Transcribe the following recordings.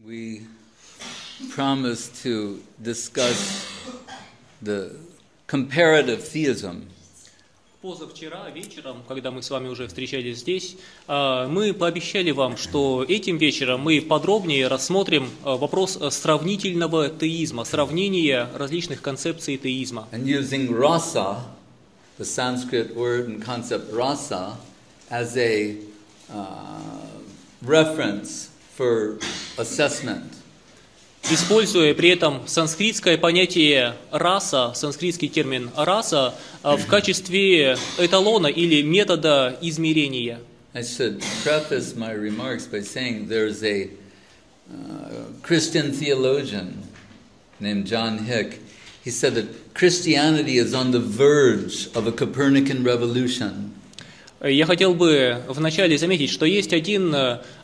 We promised to discuss the comparative theism. Позавчера вечером, когда мы с вами уже встречались здесь, мы пообещали вам, что этим вечером мы подробнее рассмотрим вопрос сравнительного теизма, сравнения различных концепций теизма. And using rasa, the Sanskrit word and concept rasa, as a reference for assessment. Используя при этом санскритское понятие раса, санскритский термин раса, в качестве эталона или метода измерения. I should preface my remarks by saying there's a Christian theologian named John Hick. He said that Christianity is on the verge of a Copernican revolution. Я хотел бы вначале заметить, что есть один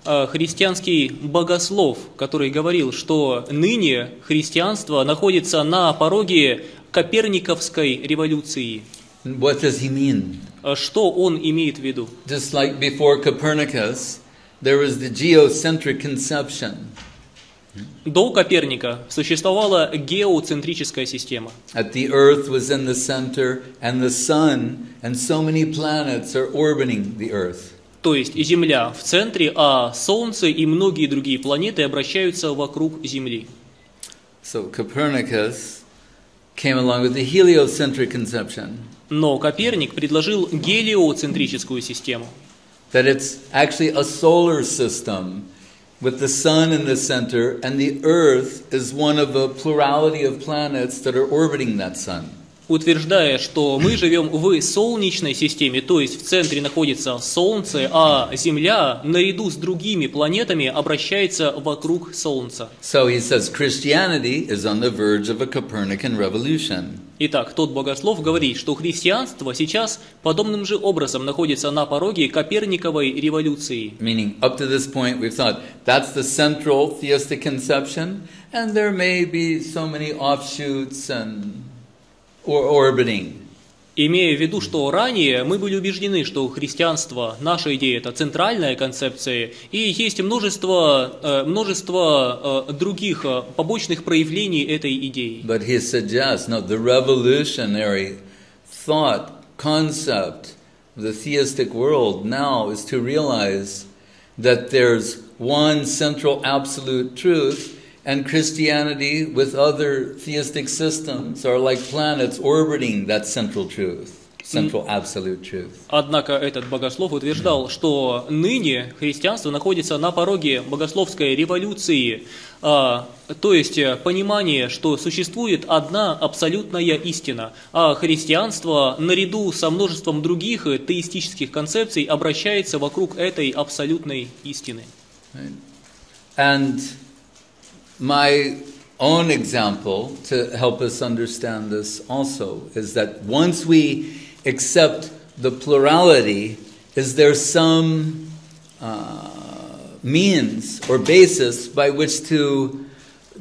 христианский богослов, который говорил, что ныне христианство находится на пороге Коперниковской революции. What does he mean? Что он имеет в виду? Just like before Copernicus, there was the geocentric conception. До Коперника существовала геоцентрическая система. That the Earth was in the center, and the Sun and so many planets are orbiting the Earth. То есть Земля в центре, а Солнце и многие другие планеты обращаются вокруг Земли. So Copernicus came along with the heliocentric conception. Но Коперник предложил гелиоцентрическую систему. That it's actually a solar system with the sun in the center, and the Earth is one of a plurality of planets that are orbiting that sun. Утверждая, что мы живем в Солнечной системе, то есть в центре находится Солнце, а Земля наряду с другими планетами обращается вокруг Солнца. So he says Christianity is on the verge of a Copernican revolution. Итак, тот богослов говорит, что христианство сейчас подобным же образом находится на пороге Коперниковой революции. Meaning, up to this point, we've thought that's the central theistic conception, and there may be so many offshoots and or orbiting. Имея в виду, что ранее мы были убеждены, что христианство, наша идея, это центральная концепция, и есть множество других побочных проявлений этой идеи. But he suggests, no, the revolutionary thought concept of the theistic world now is to realize that there's one central absolute truth, and Christianity with other theistic systems are like planets orbiting that central truth, central absolute truth. Однако этот богослов утверждал, что ныне христианство находится на пороге богословской революции, то есть понимание, что существует одна абсолютная истина, а христианство наряду со множеством других теистических концепций обращается вокруг этой абсолютной истины. Right? And my own example to help us understand this also is that once we accept the plurality, is there some means or basis by which to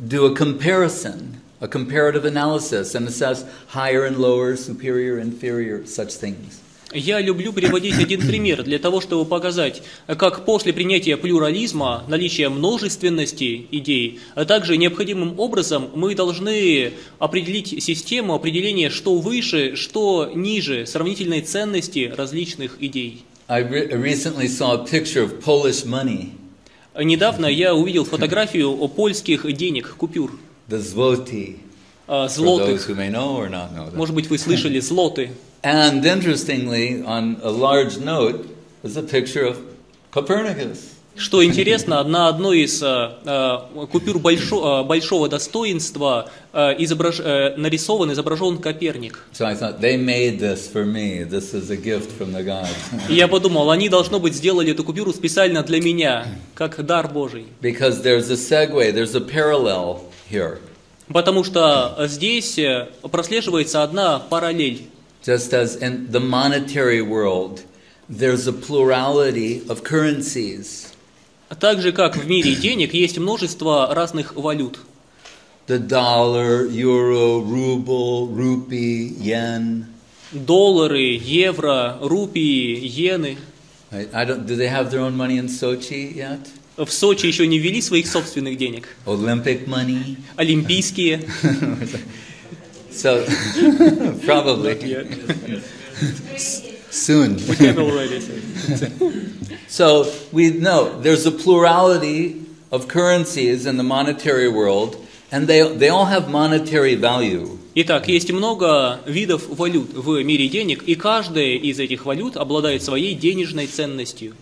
do a comparison, a comparative analysis, and assess higher and lower, superior, inferior, such things? Я люблю приводить один пример для того, чтобы показать, как после принятия плюрализма, наличия множественности идей, а также необходимым образом мы должны определить систему определения, что выше, что ниже, сравнительной ценности различных идей. I recently saw a picture of Polish money. Недавно я увидел фотографию польских денег, купюр. The zloty. Злотых. Know, Может быть, вы слышали злоты. And interestingly, on a large note, was a picture of Copernicus. Что интересно, на одной из купюр большого достоинства изображен Коперник. So I thought, they made this for me. This is a gift from the gods. И я подумал, они, должно быть, сделали эту купюру специально для меня, как дар Божий. Because there's a segue, there's a parallel here. Потому что здесь прослеживается одна параллель. Just as in the monetary world, there's a plurality of currencies. Так же, как в мире денег, есть множество разных валют. The dollar, euro, ruble, rupee, yen. Доллары, евро, рупии, иены. Right? Do they have their own money in Sochi yet? В Сочи еще не ввели своих собственных денег. Olympic money. Олимпийские. So, probably. Soon. We have already. So, we know there's a plurality of currencies in the monetary world, and they all have monetary value. Итак, есть много видов валют в мире денег, и каждая из этих валют обладает своей денежной ценностью.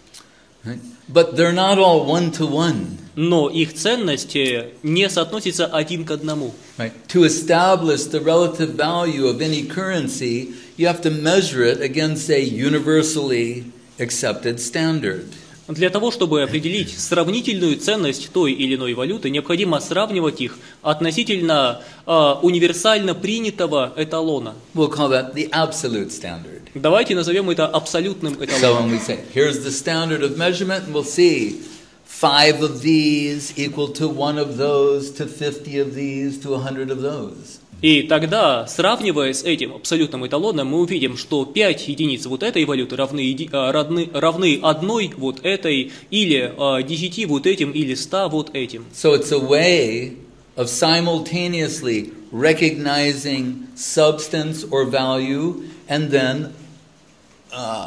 But they're not all one-to-one. Но их ценности не соотносятся один к одному. Right? To establish the relative value of any currency, you have to measure it against a universally accepted standard. Для того, чтобы определить сравнительную ценность той или иной валюты, необходимо сравнивать их относительно универсально принятого эталона. We'll call that the absolute standard. Давайте назовем это абсолютным So эталоном. when we say, here's the standard of measurement, and we'll see 5 of these equal to 1 of those, to 50 of these, to 100 of those. И тогда, сравнивая с этим абсолютным эталоном, мы увидим, что 5 единиц вот этой валюты равны одной вот этой, или 10 вот этим, или 100 вот этим. So it's a way of simultaneously recognizing substance or value and then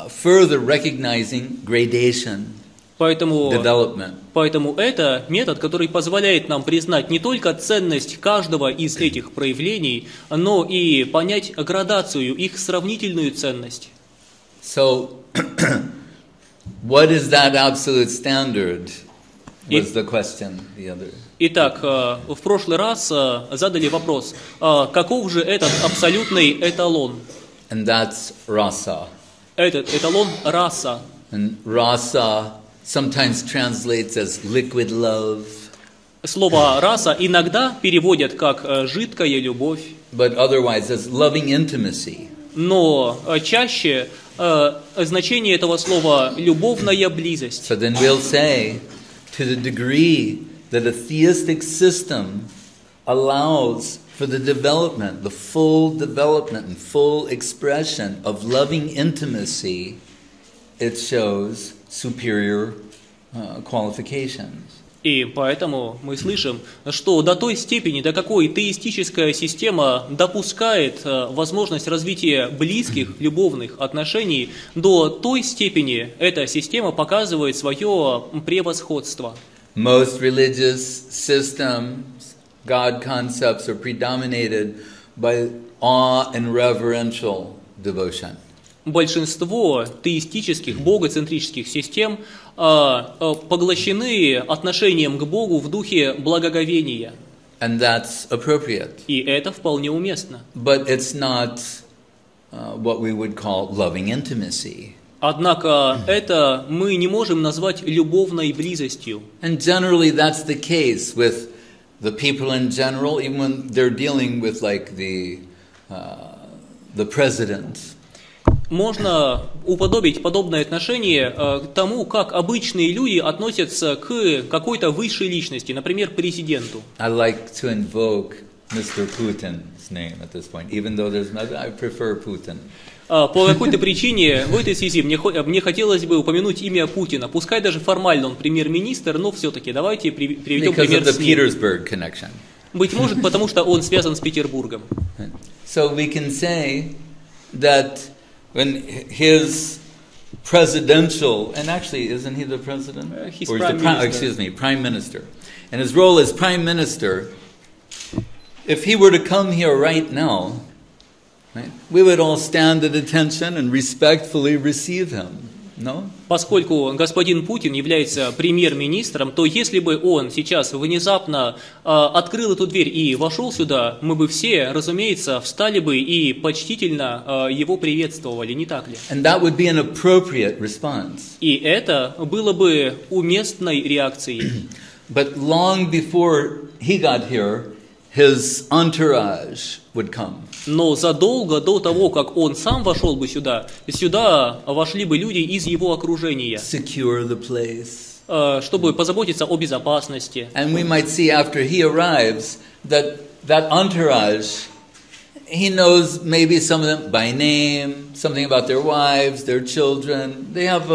further recognizing gradation, development. Поэтому это метод, который позволяет нам признать не только ценность каждого из этих проявлений, но и понять градацию, их сравнительную ценность. So, what is that absolute standard? Was the question the other. Итак, в прошлый раз задали вопрос, каков же этот абсолютный эталон? And that's rasa. Этот эталон – раса. And rasa sometimes translates as liquid love. Слово «раса» иногда переводят как «жидкая любовь», But otherwise as loving intimacy. но чаще значение этого слова «любовная близость». So then we'll say, to the degree that a theistic system allows for the development, the full development and full expression of loving intimacy, it shows superior qualifications. И поэтому мы слышим, что до той степени, до какой теистическая система допускает возможность развития близких, любовных отношений, до той степени эта система показывает свое превосходство. Most religious systems, God concepts are predominated by awe and reverential devotion. Большинство теистических, богоцентрических систем поглощены отношением к Богу в духе благоговения. And that's appropriate. И это вполне уместно. But it's not what we would call loving intimacy. Однако это мы не можем назвать любовной близостью. And generally that's the case with the people in general, even when they're dealing with like the president. Можно уподобить подобное отношение к тому, как обычные люди относятся к какой-то высшей личности, например, президенту. I like to invoke Mr. Putin's name at this point, even though there's another, I prefer Putin. По какой-то причине в этой связи мне хотелось бы упомянуть имя Путина. Пускай даже формально он премьер-министр, но все-таки давайте приведем пример с ним. Petersburg connection. Быть может, потому что он связан с Петербургом. So we can say that when his presidential, and actually isn't he the president? He's or prime the minister. excuse me, prime minister. And his role as prime minister, if he were to come here right now, right, we would all stand at attention and respectfully receive him. No? Поскольку господин Путин является премьер-министром, то если бы он сейчас внезапно открыл эту дверь и вошел сюда, мы бы все, разумеется, встали бы и почтительно его приветствовали, не так ли? And that would be an appropriate response. И это было бы уместной реакцией. But long before he got here, his entourage would come. Но задолго до того, как он сам вошел бы сюда вошли бы люди из его окружения, Secure the place. Чтобы позаботиться о безопасности. And we might see after he arrives that entourage, he knows maybe some of them by name, something about their wives, their children. They have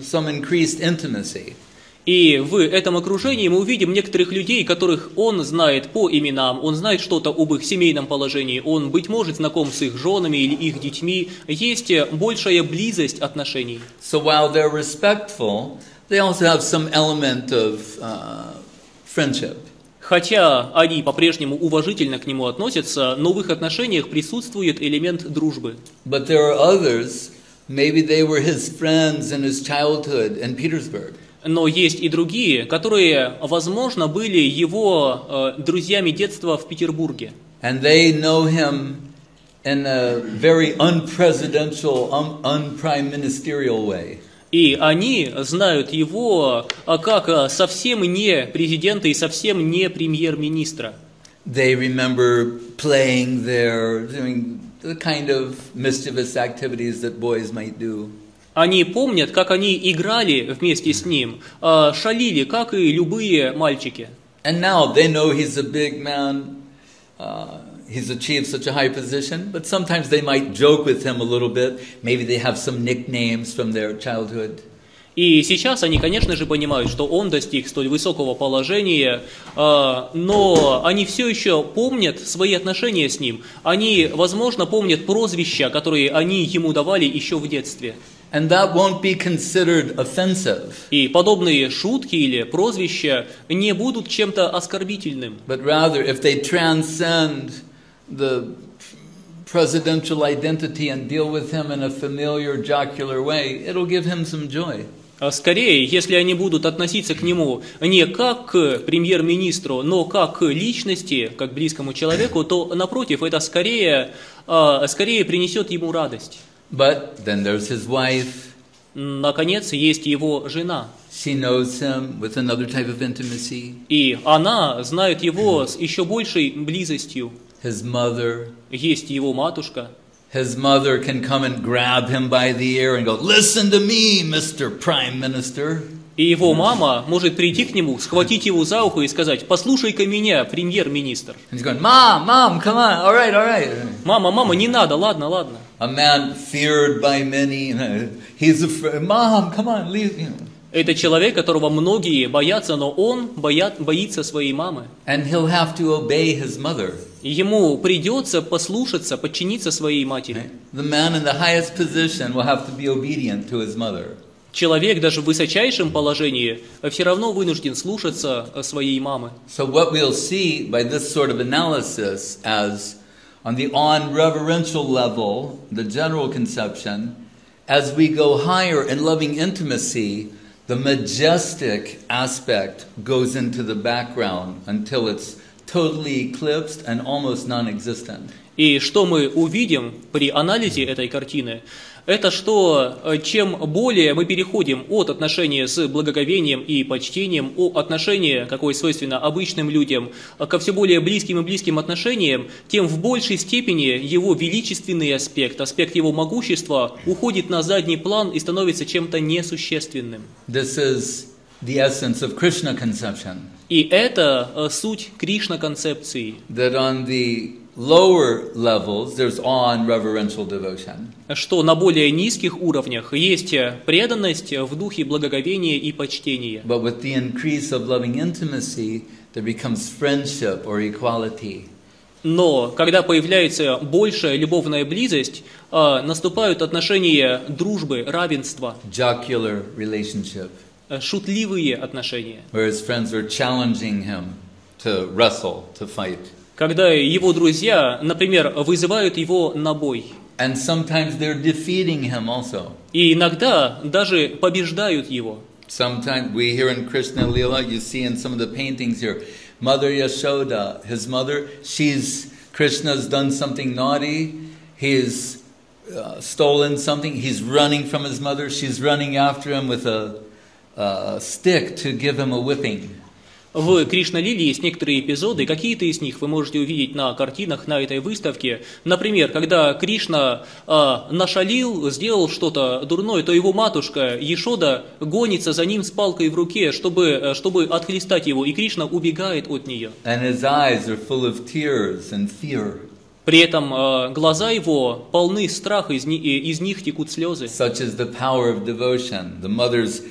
some increased intimacy. И в этом окружении мы увидим некоторых людей, которых он знает по именам, он знает что-то об их семейном положении, он, быть может, знаком с их женами или их детьми. Есть большая близость отношений. So while they're respectful, they also have some element of friendship. Хотя они по-прежнему уважительно к нему относятся, но в их отношениях присутствует элемент дружбы. But there are others, maybe they were his friends in his childhood in Petersburg. Но есть и другие, которые, возможно, были его друзьями детства в Петербурге. And they know him in a very unpresidential, unprime ministerial way. И они знают его как совсем не президента и совсем не премьер-министра. They remember playing there, doing the kind of mischievous activities that boys might do. Они помнят, как они играли вместе с ним, шалили, как и любые мальчики. And now they know he's a big man, he's achieved such a high position, but sometimes they might joke with him a little bit. Maybe they have some nicknames from their childhood. И сейчас они, конечно же, понимают, что он достиг столь высокого положения, но они все еще помнят свои отношения с ним. Они, возможно, помнят прозвища, которые они ему давали еще в детстве. And that won't be considered offensive. И подобные шутки или прозвища не будут чем-то оскорбительным. But rather, if they transcend the presidential identity and deal with him in a familiar, jocular way, it'll give him some joy. Скорее, если они будут относиться к нему не как к премьер-министру, но как к личности, как к близкому человеку, то, напротив, это скорее принесет ему радость. But then there's his wife. Наконец, есть его жена. She knows him with another type of intimacy. И она знает его с еще большей близостью. His mother. Есть его матушка. His mother can come and grab him by the ear and go, "Listen to me, Mr. Prime Minister." И его мама может прийти к нему, схватить его за ухо и сказать: «Послушай-ка меня, премьер-министр». And he's going, Mom, come on, all right. Мама, не надо, ладно. A man feared by many, he's afraid. Mom, come on, leave him. Это человек, которого многие боятся, но он боится своей мамы. And he'll have to obey his mother. Ему придется послушаться, подчиниться своей матери. The man in the highest position will have to be obedient to his mother. Человек даже в высочайшем положении все равно вынужден слушаться своей мамы. So what we'll see by this sort of analysis as on the on-reverential level, the general conception, as we go higher in loving intimacy, the majestic aspect goes into the background until it's totally eclipsed and almost non-existent. И что мы увидим при анализе этой картины, это что чем более мы переходим от отношения с благоговением и почтением, от отношения, какое свойственно обычным людям, ко все более близким и близким отношениям, тем в большей степени его величественный аспект его могущества уходит на задний план и становится чем-то несущественным. This is the essence of Krishna conception. И это суть Кришна-концепции. That on the lower levels there's on-reverential devotion. Что на более низких уровнях есть преданность в духе благоговения и почтения. But with the increase of loving intimacy, there becomes friendship or equality. Но когда появляется большая любовная близость, наступают отношения дружбы, равенства. Jocular relationship. Шутливые отношения. Where his friends are challenging him to wrestle, to fight. Когда его друзья, например, вызывают его на бой. And sometimes they're defeating him also. И иногда даже побеждают его. Sometimes we hear in Krishna Lila, you see in some of the paintings here, Mother Yashoda, his mother, Krishna's done something naughty, he's stolen something, he's running from his mother, she's running after him with a stick to give him a whipping. В Кришна-лиле есть некоторые эпизоды, какие-то из них вы можете увидеть на картинах на этой выставке. Например, когда Кришна нашалил, сделал что-то дурное, то его матушка Яшода гонится за ним с палкой в руке, чтобы отхлестать его, и Кришна убегает от нее. And his eyes are full of tears and fear. При этом глаза его полны страха, из них текут слезы. Such is the power of devotion. The mother's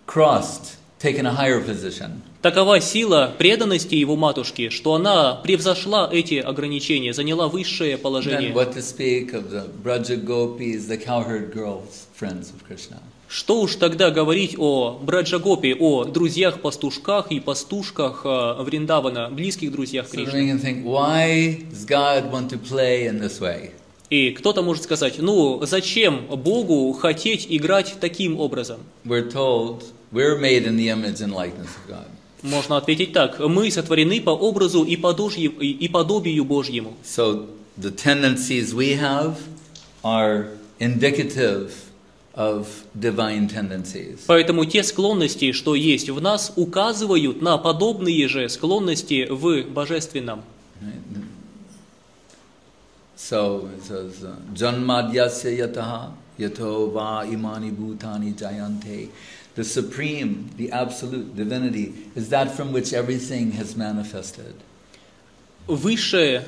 crossed, taken a higher position. Такова сила преданности его матушки, что она превзошла эти ограничения, заняла высшее Then положение. what to speak of the Braja Gopis, the cowherd girls, friends of Krishna. Что уж тогда говорить о Браджагопи, о друзьях-пастушках и пастушках Вриндавана, близких друзьях So then Кришны. you can think, why does God want to play in this way? И кто-то может сказать, ну зачем Богу хотеть играть таким образом? We're told we're made in the image and likeness of God. Можно ответить так, мы сотворены по образу и подобию Божьему. So the tendencies we have are indicative of divine tendencies. Поэтому те склонности, что есть в нас, указывают на подобные же склонности в божественном. So it says, Janmadyasya yataha yato va imani bhutani jayante. The supreme, the absolute divinity, is that from which everything has manifested. Высшая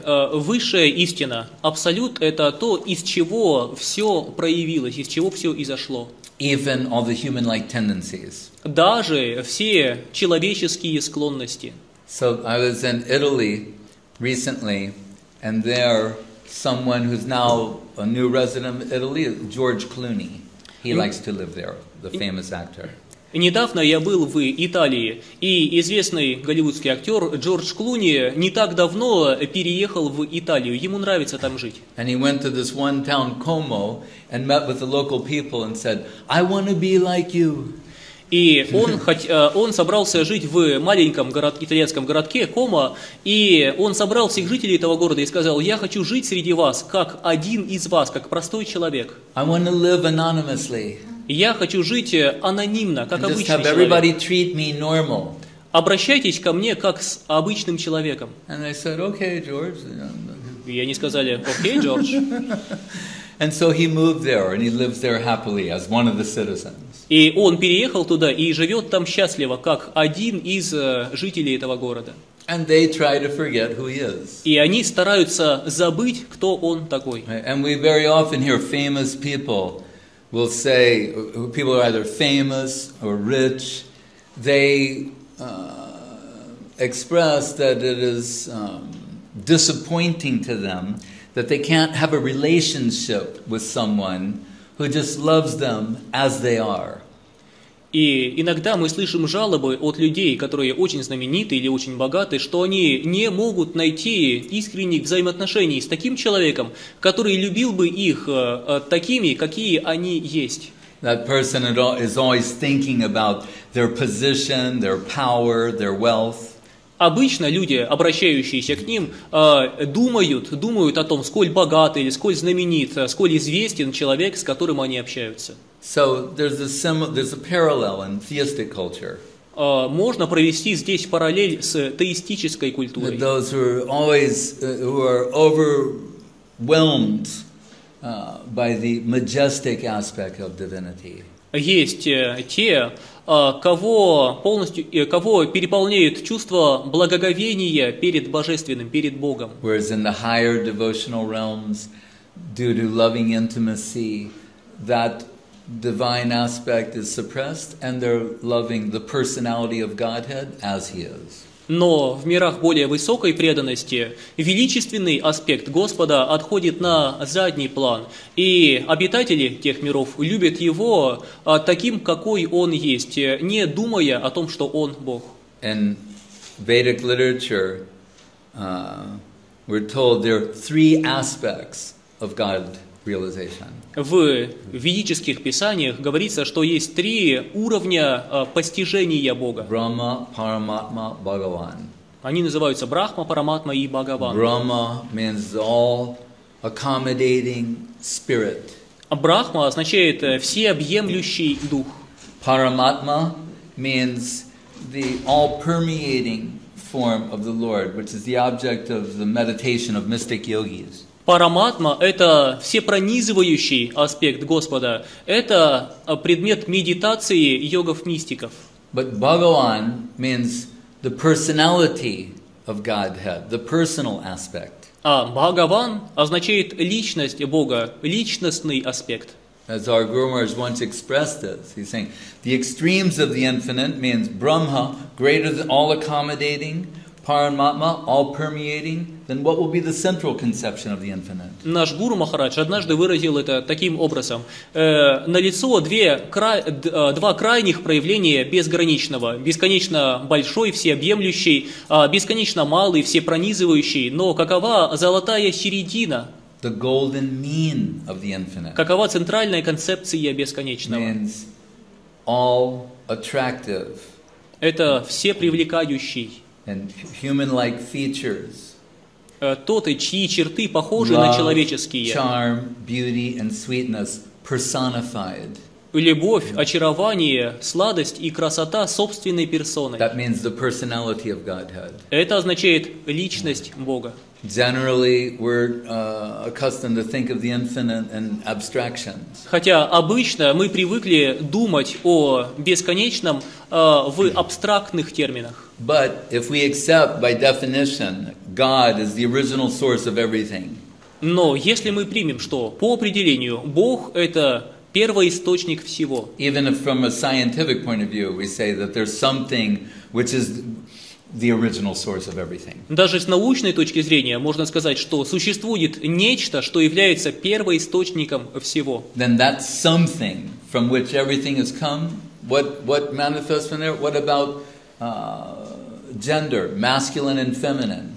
истина, абсолют, это то, из чего все проявилось, из чего все изошло. Even all the human-like tendencies. Даже все человеческие склонности. So I was in Italy recently, and there someone who's now a new resident of Italy, George Clooney. He likes to live there, the famous actor. Недавно я был в Италии, и известный голливудский актер Джордж Клуни не так давно переехал в Италию. Ему нравится там жить. And he went to this one town, Como, and met with the local people and said, "I want to be like you." И он собрался жить в маленьком итальянском городке Комо, и он собрал всех жителей этого города и сказал, я хочу жить среди вас, как один из вас, как простой человек. I want to live anonymously. Я хочу жить анонимно, как And just обычный have everybody человек. treat me normal. Обращайтесь ко мне, как с обычным человеком. And I said, "Okay, George." И они сказали, окей, Джордж. And so he moved there, and he lives there happily as one of the citizens. И он переехал туда и живет там счастливо, как один из жителей этого города. And they try to forget who he is. И они стараются забыть, кто он такой. And we very often hear famous people will say, people are either famous or rich, they express that it is disappointing to them that they can't have a relationship with someone who just loves them as they are. И иногда мы слышим жалобы от людей, которые очень знамениты или очень богаты, что они не могут найти искренних взаимоотношений с таким человеком, который любил бы их такими, какие они есть. That person is always thinking about their position, their power, their wealth. Обычно люди, обращающиеся к ним, думают о том, сколь богат или сколь знаменит, сколь известен человек, с которым они общаются. So there's a parallel in theistic culture. Можно провести здесь параллель с теистической культурой. Those who are overwhelmed by the majestic aspect of divinity. Есть те, кого переполняют чувство благоговения перед Божественным, перед Богом. Whereas in the higher devotional realms, due to loving intimacy, that divine aspect is suppressed, and they're loving the personality of Godhead as He is. Но в мирах более высокой преданности величественный аспект Господа отходит на задний план, и обитатели тех миров любят Его таким, какой Он есть, не думая о том, что Он Бог. In Vedic literature, we're told there are three aspects of God realization. В ведических писаниях говорится, что есть три уровня постижения Бога. Brahma, Paramatma, Bhagavan. Они называются Брахма, Параматма и Бхагаван. Brahma means all-accommodating spirit. Брахма означает всеобъемлющий дух. Paramatma means the all-permeating form of the Lord, which is the object of the meditation of mystic yogis. Параматма – это всепронизывающий аспект Господа. Это предмет медитации йогов-мистиков. But Bhagavan means the personality of Godhead, the personal aspect. А Бхагаван означает личность Бога, личностный аспект. As our Guru Maharaj once expressed this, he's saying, the extremes of the infinite means Brahma, greater than all accommodating, Paramatma, all permeating, then what will be the central conception of the infinite? Наш Гуру Махарадж однажды выразил это таким образом. Налицо два крайних проявления безграничного. Бесконечно большой, всеобъемлющий, бесконечно малый, всепронизывающий. Но какова золотая середина? The golden mean of the infinite. Какова центральная концепция бесконечного? Means all attractive. Это всепривлекающий. And human-like features. Тот, чьи черты похожи на человеческие. Charm, beauty, and sweetness personified. Любовь, очарование, сладость и красота собственной персоной. That means the personality of Godhead. Это означает личность Бога. Generally, we're accustomed to think of the infinite in abstractions. Хотя обычно мы привыкли думать о бесконечном в абстрактных терминах. But if we accept by definition God is the original source of everything. Но если мы примем, что по определению Бог это первоисточник всего. Even if from a scientific point of view we say that there's something which is the original source of everything. Даже с научной точки зрения можно сказать, что существует нечто, что является первоисточником всего. Then that something from which everything has come, what manifests from there? What about gender, masculine and feminine?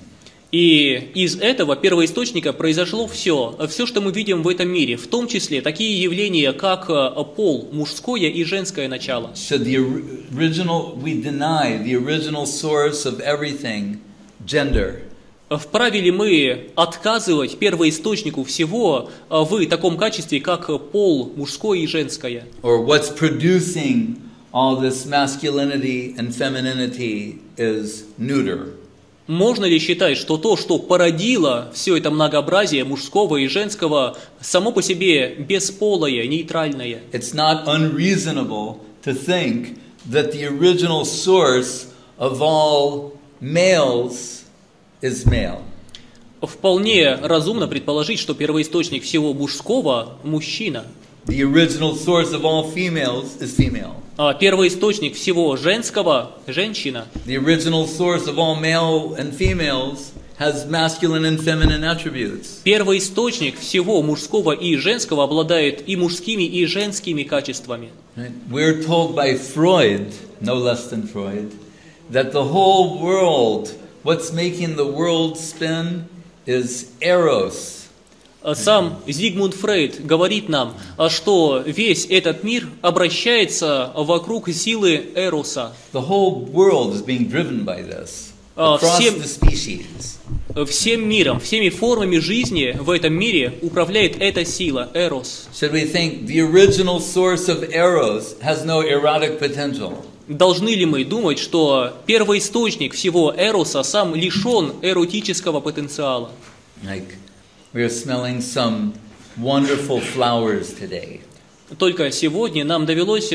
И из этого первоисточника произошло все, что мы видим в этом мире, в том числе такие явления, как пол, мужское и женское начало. So we deny the original source of everything, gender. Вправе ли мы отказывать первоисточнику всего в таком качестве, как пол, мужское и женское? Or what's producing all this masculinity and femininity is neuter? Можно ли считать, что то, что породило все это многообразие мужского и женского, само по себе бесполое, нейтральное? It's not unreasonable to think that the original source of all males is male. Вполне разумно предположить, что первоисточник всего мужского – мужчина. The original source of all females is female. Первоисточник всего женского – женщина. The original source of all male and females has masculine and feminine attributes. Первоисточник всего мужского и женского обладает и мужскими, и женскими качествами. Right? We're told by Freud, no less than Freud, that the whole world, what's making the world spin is eros. Сам Зигмунд Фрейд говорит нам, что весь этот мир обращается вокруг силы Эроса. The whole world is being driven by this, across the species. Всем миром, всеми формами жизни в этом мире управляет эта сила, Эрос. Should we think the original source of eros has no erotic potential? Должны ли мы думать, что первоисточник всего Эроса сам лишен эротического потенциала? Like, we are smelling some wonderful flowers today. Только сегодня нам довелось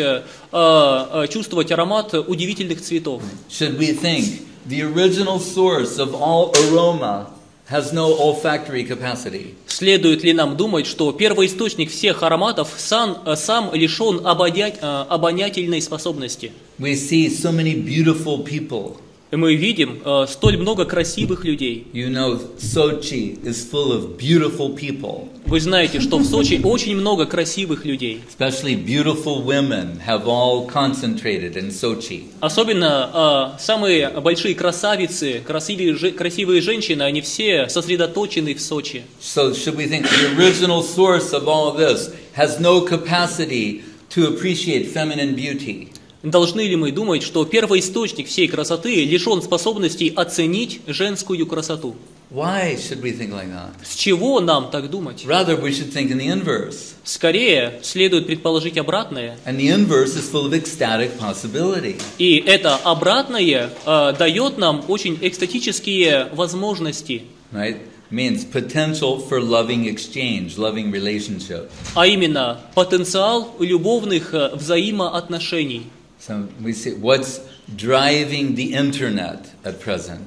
чувствовать аромат удивительных цветов. Should we think the original source of all aroma has no olfactory capacity? Следует ли нам думать, что первоисточник всех ароматов сам лишен обонятельной способности? We see so many beautiful people. Мы видим столь много красивых людей. You know, Sochi is full of beautiful people. Вы знаете, что в Сочи очень много красивых людей. Especially beautiful women have all concentrated in Sochi. Особенно самые большие красавицы, красивые женщины, они все сосредоточены в Сочи. So should we think the original source of all of this has no capacity to appreciate feminine beauty? Должны ли мы думать, что первоисточник всей красоты лишен способности оценить женскую красоту? Why should we think like that? С чего нам так думать? Rather, we should think in the inverse. Скорее, следует предположить обратное. And the inverse is full of ecstatic possibility. И это обратное дает нам очень экстатические возможности. Right? Means potential for loving exchange, loving relationship. А именно, потенциал любовных взаимоотношений. So we see what's driving the internet at present.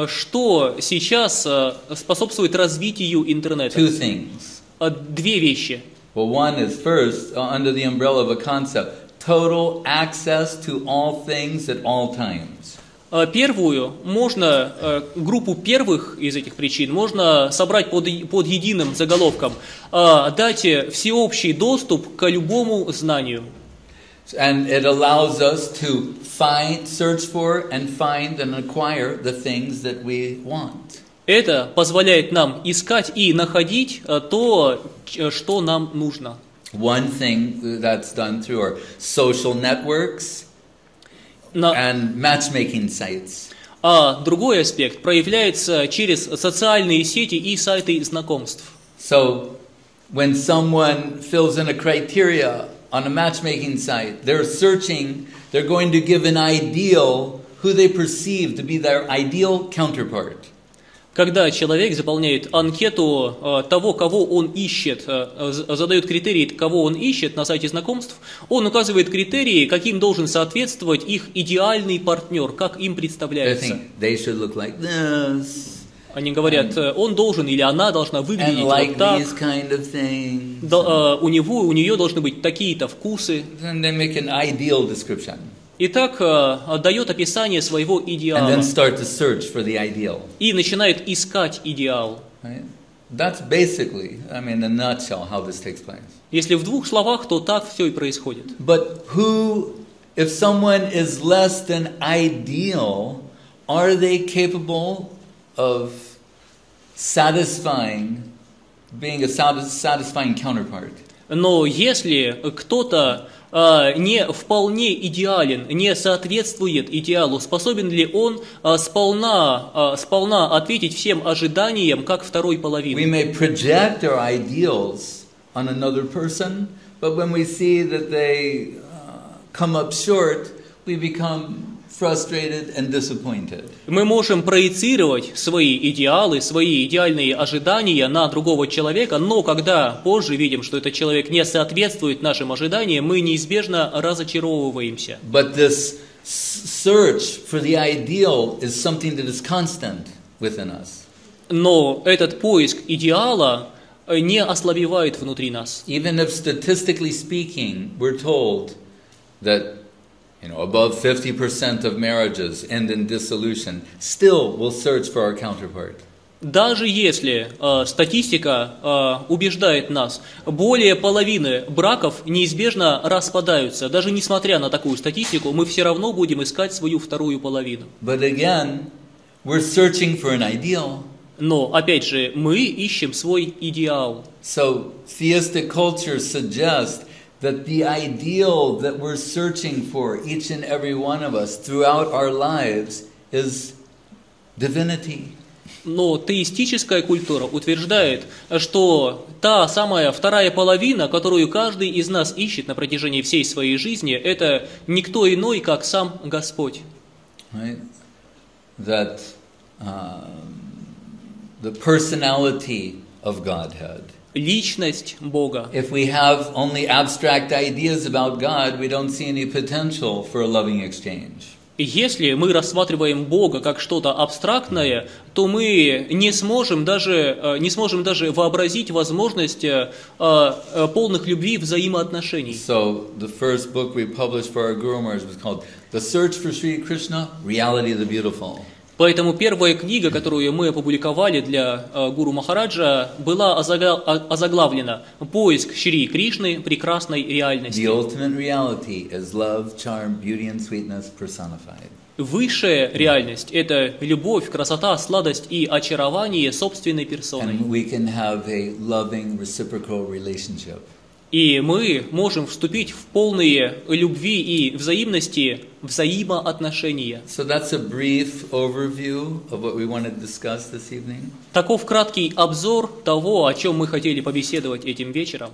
Что сейчас способствует развитию интернета? Two things. Две вещи. Well, one is first, under the umbrella of a concept, total access to all things at all times. Первую можно, группу первых из этих причин можно собрать под единым заголовком «Дать всеобщий доступ к любому знанию». And it allows us to search for and find and acquire the things that we want. Это позволяет нам искать и находить то, что нам нужно. One thing that's done through our social networks and matchmaking sites. А другой аспект проявляется через социальные сети и сайты знакомств. So, when someone fills in a criteria on a matchmaking site, they're going to give an ideal who they perceive to be their ideal counterpart. Когда человек заполняет анкету того, кого он ищет, задает критерии, кого он ищет на сайте знакомств, он указывает критерии, каким должен соответствовать их идеальный партнер, как им представляется. Они говорят, он должен или она должна выглядеть вот так, у нее должны быть такие-то вкусы. И так дает описание своего идеала. И начинает искать идеал. That's basically, in a nutshell, how this takes place. Если в двух словах, то так все и происходит. But if someone is less than ideal, are they capable of being a satisfying counterpart? Но если кто-то не вполне идеален, не соответствует идеалу, способен ли он сполна ответить всем ожиданиям, как второй половины? We may project our ideals on another person, but when we see that they come up short, we become frustrated and disappointed. Мы можем проецировать свои идеалы, свои идеальные ожидания на другого человека, но когда позже видим, что этот человек не соответствует нашим ожиданиям, мы неизбежно разочаровываемся. But this search for the ideal is something that is constant within us. Но этот поиск идеала не ослабевает внутри нас. Even if statistically speaking, we're told that above 50% of marriages end in dissolution, still we'll search for our counterpart. Даже если статистика убеждает нас, более половины браков неизбежно распадаются, даже несмотря на такую статистику, мы все равно будем искать свою вторую половину. But again, we're searching for an ideal. Но, опять же, мы ищем свой идеал. So, theistic culture suggests that the ideal that we're searching for, each and every one of us, throughout our lives, is divinity. Но теистическая культура утверждает, что та самая вторая половина, которую каждый из нас ищет на протяжении всей своей жизни, это никто иной, как сам Господь. Right? That the personality of Godhead. Личность Бога. If we have only abstract ideas about God, we don't see any potential for a loving exchange. Если мы рассматриваем Бога как что-то абстрактное, то мы не сможем даже вообразить возможность полных любви, взаимоотношений. So the first book we published for our Guru Maharaj was called The Search for Sri Krishna, Reality of the Beautiful. Поэтому первая книга, которую мы опубликовали для Гуру Махараджа, была озаглавлена «Поиск Шри Кришны прекрасной реальности». The ultimate reality is love, charm, beauty and sweetness personified. Высшая реальность – это любовь, красота, сладость и очарование собственной персоной. And we can have a loving reciprocal relationship. И мы можем вступить в полные любви и взаимности, взаимоотношения. So that's a brief overview of what we want to discuss this evening. Таков краткий обзор того, о чем мы хотели побеседовать этим вечером.